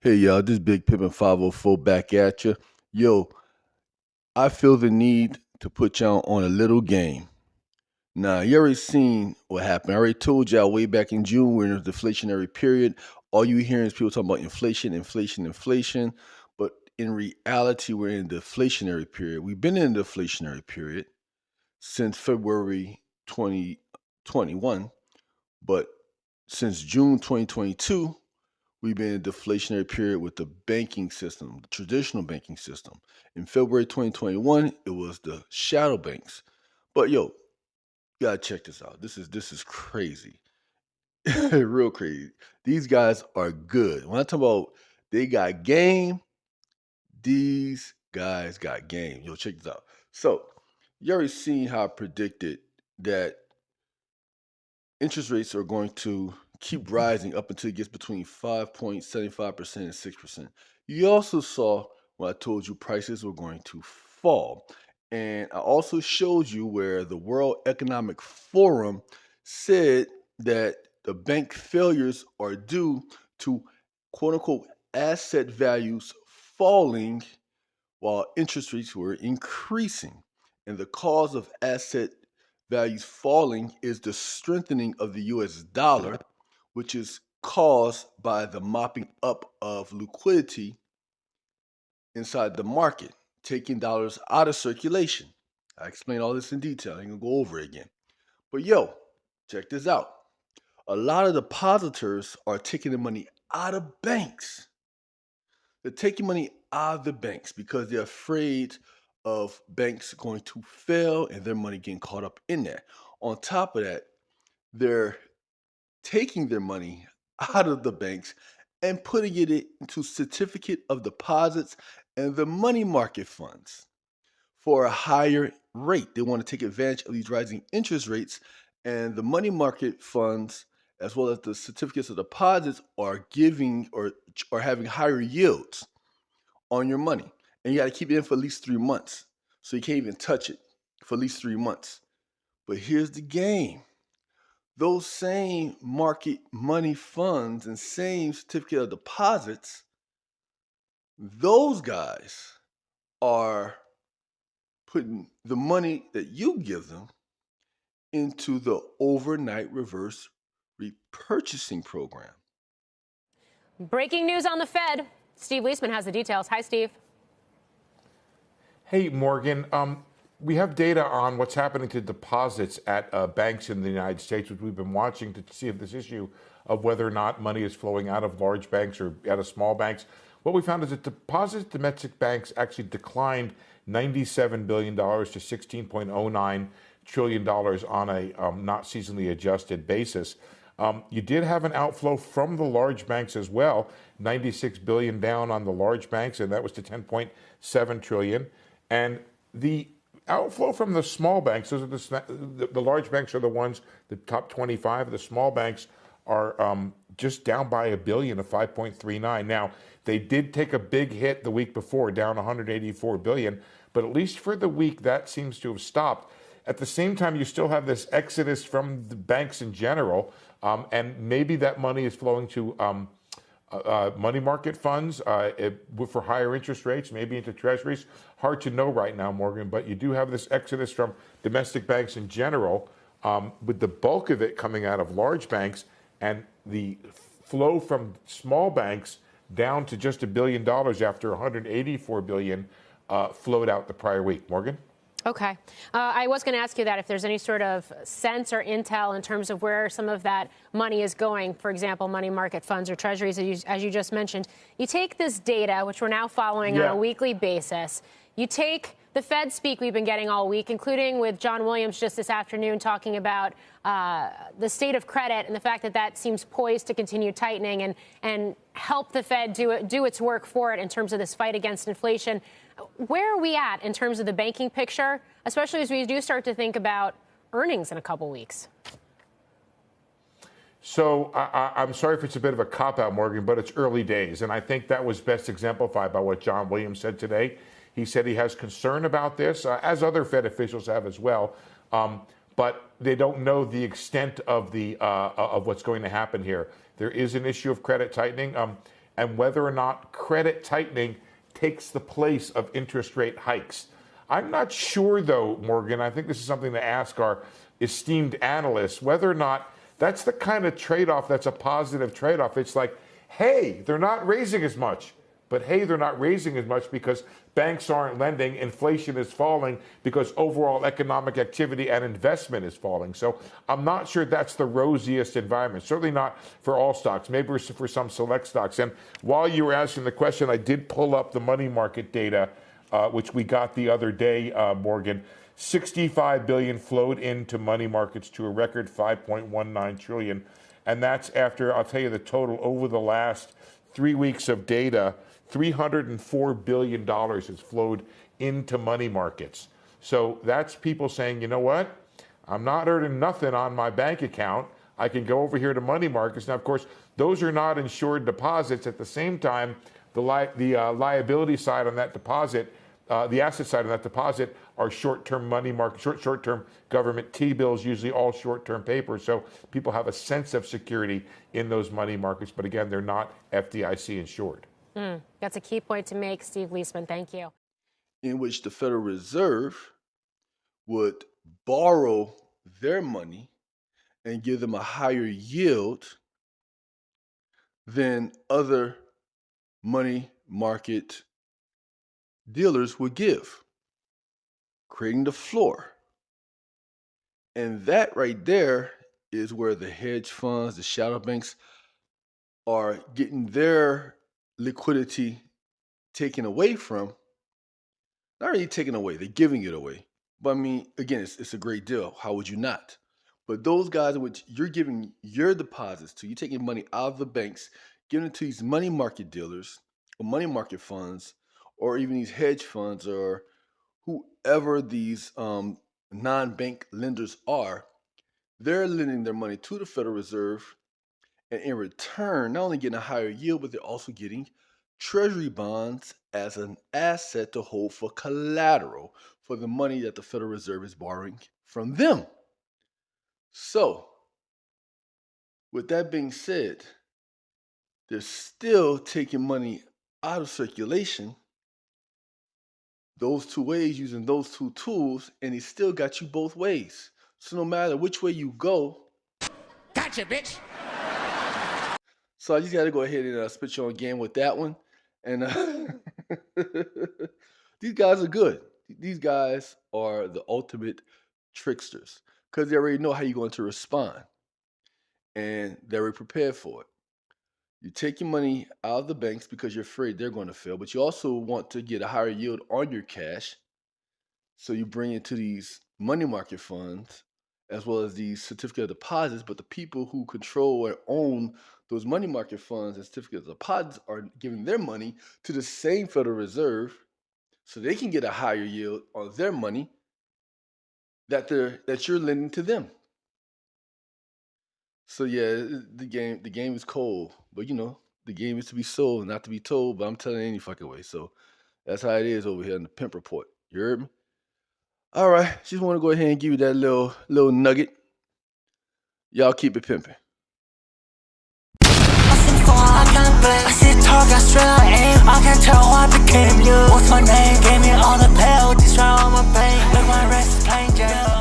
Hey y'all, this Big Pimpin' 504 back at you. Yo, I feel the need to put y'all on a little game. Now, you already seen what happened. I already told y'all way back in June we're in a deflationary period. All you hearing is people talking about inflation, inflation, inflation. But in reality, we're in a deflationary period. We've been in a deflationary period since February 2021, but since June 2022, we've been in a deflationary period with the banking system, the traditional banking system. In February 2021, it was the shadow banks. But yo, you gotta check this out. This is crazy. Real crazy. These guys are good. When I talk about they got game, these guys got game. Yo, check this out. So you already seen how I predicted that interest rates are going to keep rising up until it gets between 5.75% and 6%. You also saw when I told you prices were going to fall. And I also showed you where the World Economic Forum said that the bank failures are due to quote unquote asset values falling while interest rates were increasing. And the cause of asset values falling is the strengthening of the US dollar, which is caused by the mopping up of liquidity inside the market, taking dollars out of circulation. I explained all this in detail. I ain't gonna go over it again. But yo, check this out. A lot of depositors are taking the money out of banks. They're taking money out of the banks because they're afraid of banks going to fail and their money getting caught up in that. On top of that, they're taking their money out of the banks and putting it into certificate of deposits and the money market funds for a higher rate. They want to take advantage of these rising interest rates, and the money market funds as well as the certificates of deposits are giving or are having higher yields on your money. And you got to keep it in for at least 3 months. So you can't even touch it for at least 3 months. But here's the game. Those same market money funds and same certificate of deposits, those guys are putting the money that you give them into the overnight reverse repurchasing program. Breaking news on the Fed. Steve Leisman has the details. Hi, Steve. Hey, Morgan. We have data on what's happening to deposits at banks in the United States, which we've been watching to see if this issue of whether or not money is flowing out of large banks or out of small banks. What we found is that deposits at domestic banks actually declined $97 billion to $16.09 trillion on a not seasonally adjusted basis. You did have an outflow from the large banks as well, 96 billion down on the large banks, and that was to 10.7 trillion. And the outflow from the small banks, those are the large banks are the ones, the top 25. The small banks are just down by a billion to 5.39. Now, they did take a big hit the week before, down 184 billion, but at least for the week, that seems to have stopped. At the same time, you still have this exodus from the banks in general, and maybe that money is flowing to money market funds for higher interest rates, maybe into treasuries. Hard to know right now, Morgan, but you do have this exodus from domestic banks in general, with the bulk of it coming out of large banks, and the flow from small banks down to just $1 billion after 184 billion flowed out the prior week. Morgan? Okay. I was going to ask you that if there's any sort of sense or intel in terms of where some of that money is going, for example, money market funds or treasuries, as you just mentioned. You take this data, which we're now following on a weekly basis. You take the Fed speak we've been getting all week, including with John Williams just this afternoon talking about the state of credit and the fact that that seems poised to continue tightening and help the Fed do its work for it in terms of this fight against inflation. Where are we at in terms of the banking picture, especially as we do start to think about earnings in a couple weeks? So I'm sorry if it's a bit of a cop-out, Morgan, but it's early days. And I think that was best exemplified by what John Williams said today. He said he has concern about this, as other Fed officials have as well. But they don't know the extent of what's going to happen here. There is an issue of credit tightening. and whether or not credit tightening takes the place of interest rate hikes. I'm not sure, though, Morgan, I think this is something to ask our esteemed analysts, whether or not that's the kind of trade-off that's a positive trade-off. It's like, hey, they're not raising as much. But hey, they're not raising as much because banks aren't lending, inflation is falling because overall economic activity and investment is falling. So I'm not sure that's the rosiest environment. Certainly not for all stocks, maybe for some select stocks. And while you were asking the question, I did pull up the money market data, which we got the other day, Morgan. 65 billion flowed into money markets to a record 5.19 trillion. And that's after, I'll tell you the total over the last 3 weeks of data, $304 billion has flowed into money markets. So that's people saying, you know what? I'm not earning nothing on my bank account. I can go over here to money markets. Now, of course, those are not insured deposits. At the same time, the liability side on that deposit, the asset side of that deposit are short-term money market, short-term government T-bills, usually all short-term paper. So people have a sense of security in those money markets. But again, they're not FDIC insured. That's a key point to make, Steve Leisman. Thank you. In which the Federal Reserve would borrow their money and give them a higher yield than other money market dealers would give, creating the floor. And that right there is where the hedge funds, the shadow banks, are getting their liquidity taken away from. Not really taken away, they're giving it away. But I mean, again, it's a great deal. How would you not? But those guys in which you're giving your deposits to, you're taking money out of the banks, giving it to these money market dealers or money market funds, or even these hedge funds or whoever these non-bank lenders are, they're lending their money to the Federal Reserve. And in return, not only getting a higher yield, but they're also getting treasury bonds as an asset to hold for collateral for the money that the Federal Reserve is borrowing from them. So, with that being said, they're still taking money out of circulation, those two ways, using those two tools, and he still got you both ways. So no matter which way you go, gotcha, bitch. So I just got to go ahead and spit you on game with that one. And these guys are good. These guys are the ultimate tricksters because they already know how you're going to respond. And they're already prepared for it. You take your money out of the banks because you're afraid they're going to fail, but you also want to get a higher yield on your cash. So you bring it to these money market funds as well as these certificate of deposits, but the people who control or own those money market funds and certificate of deposits are giving their money to the same Federal Reserve so they can get a higher yield on their money that you're lending to them. So yeah, the game is cold, but you know, the game is to be sold, not to be told, but I'm telling you any fucking way. So that's how it is over here in the Pimp Report. You heard me? All right, just want to go ahead and give you that little nugget. Y'all keep it pimping. I sit tall, got straight out aim. I can't tell who I became. What's my name? Gave me all the pale, this round on my brain. Look, my rest is plain Jane.